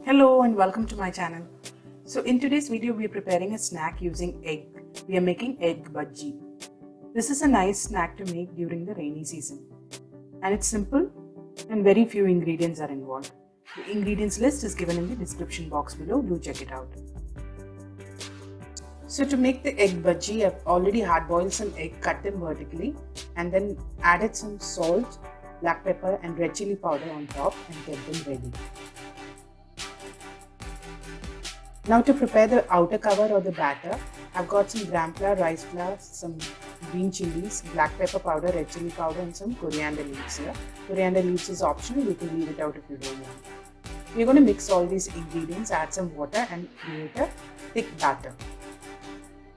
Hello and welcome to my channel. So in today's video we are preparing a snack using egg. We are making egg bajji. This is a nice snack to make during the rainy season. And it's simple and very few ingredients are involved. The ingredients list is given in the description box below. Do check it out. So to make the egg bajji, I've already hard boiled some egg, cut them vertically and then added some salt, black pepper and red chilli powder on top and get them ready. Now to prepare the outer cover or the batter, I've got some gram flour, rice flour, some green chilies, black pepper powder, red chili powder and some coriander leaves here. Coriander leaves is optional, you can leave it out if you don't want. We're going to mix all these ingredients, add some water and create a thick batter.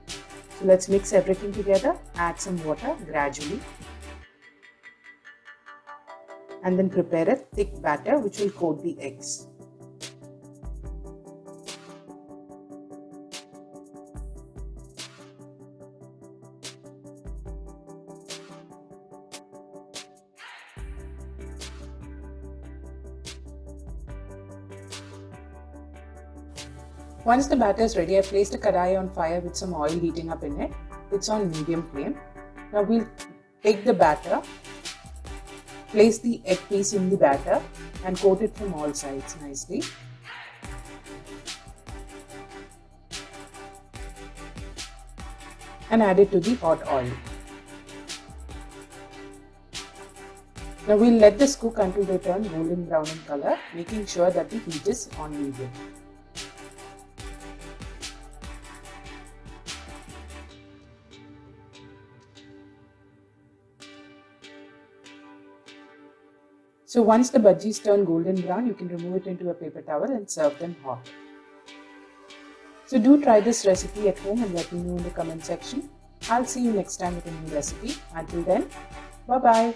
So let's mix everything together, add some water gradually and then prepare a thick batter which will coat the eggs. Once the batter is ready, I placed a kadai on fire with some oil heating up in it. It's on medium flame. Now we'll take the batter, place the egg piece in the batter and coat it from all sides nicely. And add it to the hot oil. Now we'll let this cook until they turn golden brown in color, making sure that the heat is on medium. So once the bajjis turn golden brown, you can remove it into a paper towel and serve them hot. So do try this recipe at home and let me know in the comment section. I'll see you next time with a new recipe. Until then, bye-bye.